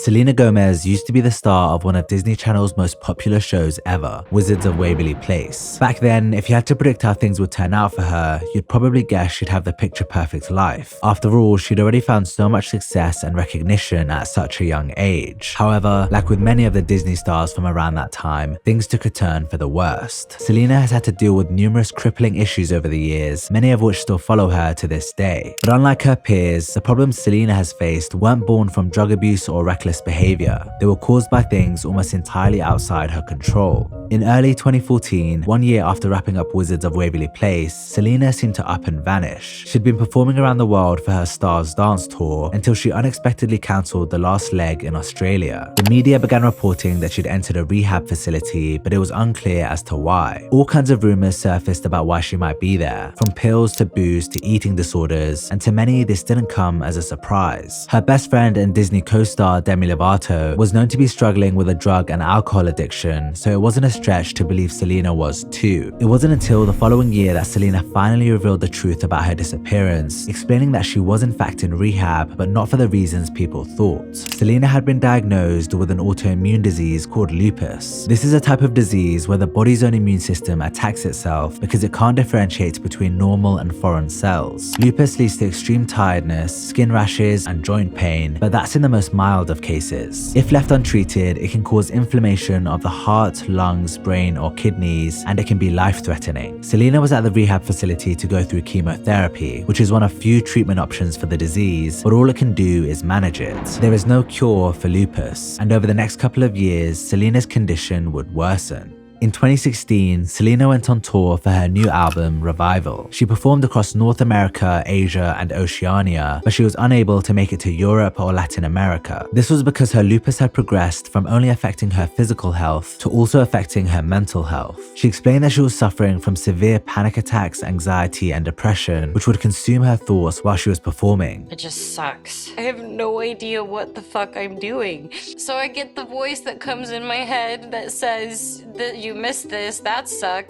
Selena Gomez used to be the star of one of Disney Channel's most popular shows ever, Wizards of Waverly Place. Back then, if you had to predict how things would turn out for her, you'd probably guess she'd have the picture-perfect life. After all, she'd already found so much success and recognition at such a young age. However, like with many of the Disney stars from around that time, things took a turn for the worst. Selena has had to deal with numerous crippling issues over the years, many of which still follow her to this day. But unlike her peers, the problems Selena has faced weren't born from drug abuse or reckless behavior. They were caused by things almost entirely outside her control. In early 2014, 1 year after wrapping up Wizards of Waverly Place, Selena seemed to up and vanish. She'd been performing around the world for her Stars Dance tour until she unexpectedly cancelled the last leg in Australia. The media began reporting that she'd entered a rehab facility, but it was unclear as to why. All kinds of rumors surfaced about why she might be there, from pills to booze to eating disorders, and to many this didn't come as a surprise. Her best friend and Disney co-star Demi Lovato was known to be struggling with a drug and alcohol addiction, so it wasn't a stretch to believe Selena was too. It wasn't until the following year that Selena finally revealed the truth about her disappearance, explaining that she was in fact in rehab, but not for the reasons people thought. Selena had been diagnosed with an autoimmune disease called lupus. This is a type of disease where the body's own immune system attacks itself because it can't differentiate between normal and foreign cells. Lupus leads to extreme tiredness, skin rashes, and joint pain, but that's in the most mild of cases. If left untreated, it can cause inflammation of the heart, lungs, brain, or kidneys, and it can be life-threatening. Selena was at the rehab facility to go through chemotherapy, which is one of few treatment options for the disease, but all it can do is manage it. There is no cure for lupus, and over the next couple of years, Selena's condition would worsen. In 2016, Selena went on tour for her new album, Revival. She performed across North America, Asia, and Oceania, but she was unable to make it to Europe or Latin America. This was because her lupus had progressed from only affecting her physical health to also affecting her mental health. She explained that she was suffering from severe panic attacks, anxiety, and depression, which would consume her thoughts while she was performing. It just sucks. I have no idea what the fuck I'm doing. So I get the voice that comes in my head that says that you missed this, that sucked,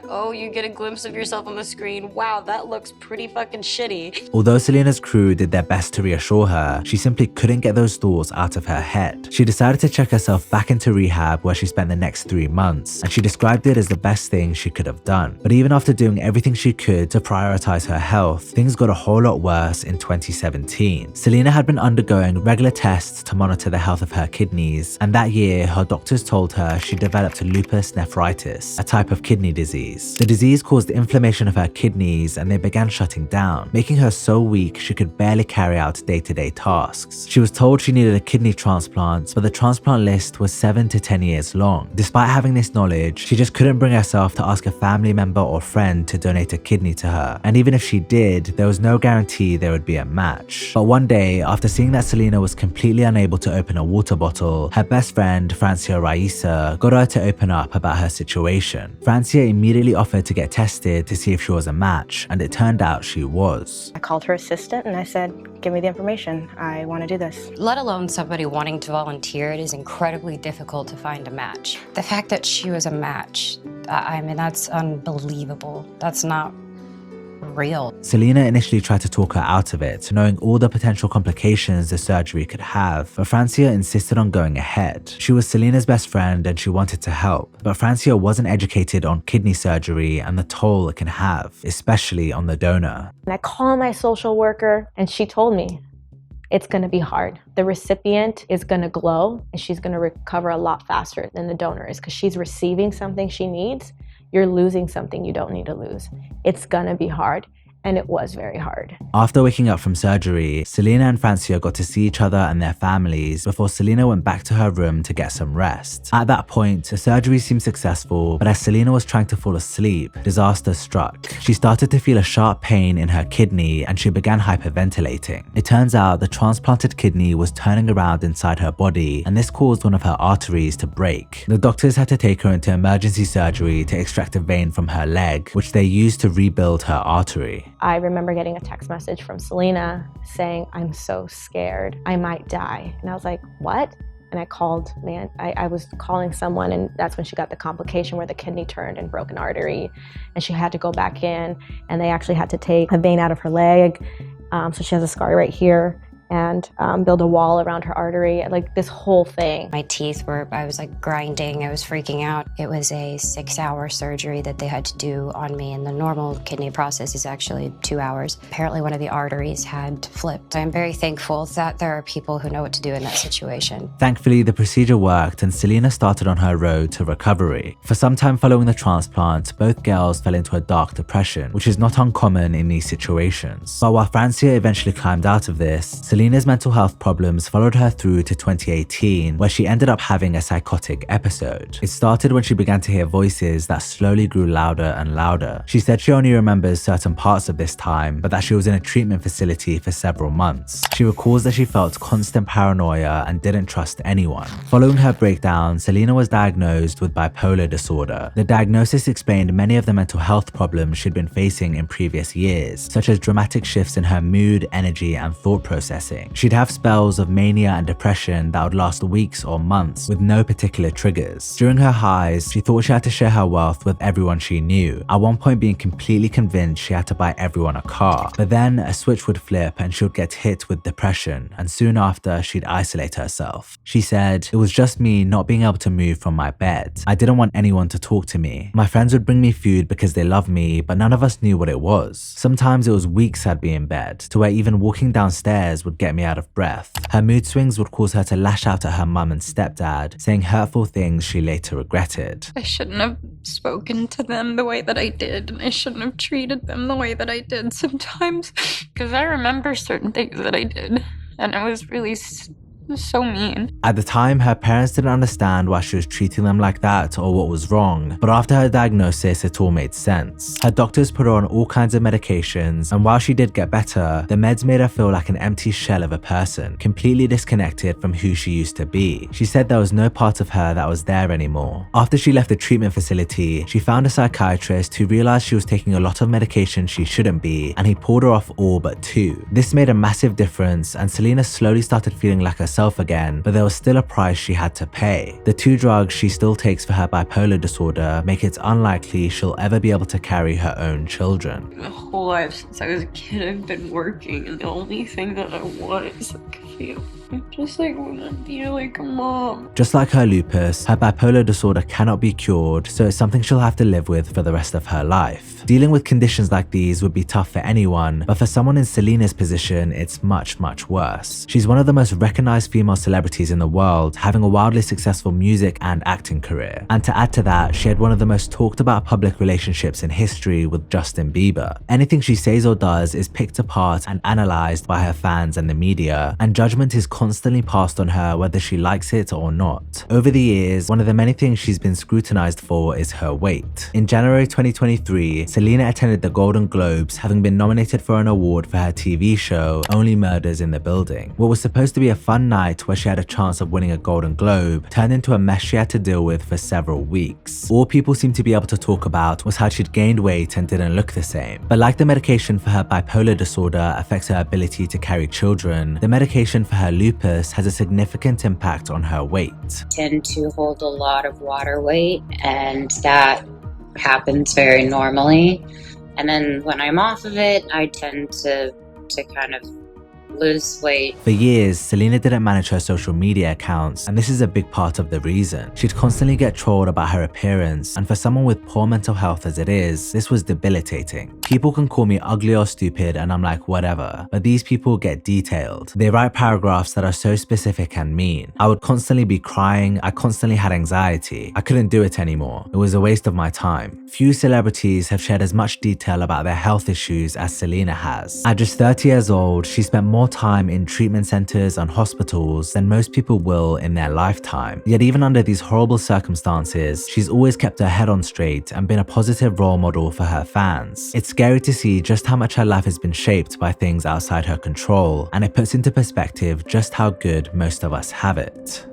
oh, you get a glimpse of yourself on the screen, wow, that looks pretty fucking shitty. Although Selena's crew did their best to reassure her, she simply couldn't get those thoughts out of her head. She decided to check herself back into rehab, where she spent the next 3 months, and she described it as the best thing she could have done. But even after doing everything she could to prioritize her health, things got a whole lot worse in 2017. Selena had been undergoing regular tests to monitor the health of her kidneys, and that year her doctors told her she developed lupus nephritis, a type of kidney disease. The disease caused inflammation of her kidneys, and they began shutting down, making her so weak she could barely carry out day-to-day tasks. She was told she needed a kidney transplant, but the transplant list was 7 to 10 years long. Despite having this knowledge, she just couldn't bring herself to ask a family member or friend to donate a kidney to her, and even if she did, there was no guarantee there would be a match. But one day, after seeing that Selena was completely unable to open a water bottle, her best friend, Francia Raisa, got her to open up about her situation. Francia immediately offered to get tested to see if she was a match, and it turned out she was. I called her assistant and I said, give me the information. I want to do this. Let alone somebody wanting to volunteer, it is incredibly difficult to find a match. The fact that she was a match, I mean, that's unbelievable. That's not real. Selena initially tried to talk her out of it, knowing all the potential complications the surgery could have, but Francia insisted on going ahead. She was Selena's best friend and she wanted to help, but Francia wasn't educated on kidney surgery and the toll it can have, especially on the donor. And I called my social worker and she told me, it's going to be hard. The recipient is going to glow and she's going to recover a lot faster than the donor is because she's receiving something she needs. You're losing something you don't need to lose. It's gonna be hard. And it was very hard. After waking up from surgery, Selena and Francia got to see each other and their families before Selena went back to her room to get some rest. At that point, the surgery seemed successful, but as Selena was trying to fall asleep, disaster struck. She started to feel a sharp pain in her kidney and she began hyperventilating. It turns out the transplanted kidney was turning around inside her body, and this caused one of her arteries to break. The doctors had to take her into emergency surgery to extract a vein from her leg, which they used to rebuild her artery. I remember getting a text message from Selena saying, I'm so scared, I might die. And I was like, what? And I called, I was calling someone, and that's when she got the complication where the kidney turned and broke an artery, and she had to go back in, and they actually had to take a vein out of her leg. So she has a scar right here, and build a wall around her artery, like this whole thing. My teeth were, I was like grinding, I was freaking out. It was a 6-hour surgery that they had to do on me, and the normal kidney process is actually 2 hours. Apparently one of the arteries had flipped. I'm very thankful that there are people who know what to do in that situation. Thankfully, the procedure worked and Selena started on her road to recovery. For some time following the transplant, both girls fell into a dark depression, which is not uncommon in these situations. But while Francia eventually climbed out of this, Selena's mental health problems followed her through to 2018, where she ended up having a psychotic episode. It started when she began to hear voices that slowly grew louder and louder. She said she only remembers certain parts of this time, but that she was in a treatment facility for several months. She recalls that she felt constant paranoia and didn't trust anyone. Following her breakdown, Selena was diagnosed with bipolar disorder. The diagnosis explained many of the mental health problems she'd been facing in previous years, such as dramatic shifts in her mood, energy, and thought processing. She'd have spells of mania and depression that would last weeks or months with no particular triggers. During her highs, she thought she had to share her wealth with everyone she knew, at one point being completely convinced she had to buy everyone a car. But then a switch would flip and she would get hit with depression, and soon after she'd isolate herself. She said, "It was just me not being able to move from my bed. I didn't want anyone to talk to me. My friends would bring me food because they loved me, but none of us knew what it was. Sometimes it was weeks I'd be in bed, to where even walking downstairs would get me out of breath." Her mood swings would cause her to lash out at her mum and stepdad, saying hurtful things she later regretted. I shouldn't have spoken to them the way that I did, and I shouldn't have treated them the way that I did sometimes. Because I remember certain things that I did, and I was really so mean. At the time, her parents didn't understand why she was treating them like that or what was wrong, but after her diagnosis, it all made sense. Her doctors put her on all kinds of medications, and while she did get better, the meds made her feel like an empty shell of a person, completely disconnected from who she used to be. She said there was no part of her that was there anymore. After she left the treatment facility, she found a psychiatrist who realized she was taking a lot of medication she shouldn't be, and he pulled her off all but 2. This made a massive difference, and Selena slowly started feeling like herself again, but there was still a price she had to pay. The 2 drugs she still takes for her bipolar disorder make it unlikely she'll ever be able to carry her own children. My whole life since I was a kid, I've been working, and the only thing that I want is like a family. I just like want to be like a mom. Just like her lupus, her bipolar disorder cannot be cured, so it's something she'll have to live with for the rest of her life. Dealing with conditions like these would be tough for anyone, but for someone in Selena's position, it's much, much worse. She's one of the most recognized female celebrities in the world, having a wildly successful music and acting career. And to add to that, she had one of the most talked about public relationships in history with Justin Bieber. Anything she says or does is picked apart and analyzed by her fans and the media, and judgment is constantly passed on her whether she likes it or not. Over the years, one of the many things she's been scrutinized for is her weight. In January 2023, Selena attended the Golden Globes, having been nominated for an award for her TV show, Only Murders in the Building. What was supposed to be a fun night where she had a chance of winning a Golden Globe turned into a mess she had to deal with for several weeks. All people seemed to be able to talk about was how she'd gained weight and didn't look the same. But like the medication for her bipolar disorder affects her ability to carry children, the medication for her lupus has a significant impact on her weight. Tend to hold a lot of water weight, and that happens very normally. And then when I'm off of it, I tend to kind of lose weight. For years, Selena didn't manage her social media accounts, and this is a big part of the reason. She'd constantly get trolled about her appearance, and for someone with poor mental health as it is, this was debilitating. People can call me ugly or stupid and I'm like, whatever, but these people get detailed. They write paragraphs that are so specific and mean. I would constantly be crying, I constantly had anxiety. I couldn't do it anymore. It was a waste of my time. Few celebrities have shared as much detail about their health issues as Selena has. At just 30 years old, she spent more time in treatment centers and hospitals than most people will in their lifetime. Yet even under these horrible circumstances, she's always kept her head on straight and been a positive role model for her fans. It's scary to see just how much her life has been shaped by things outside her control, and it puts into perspective just how good most of us have it.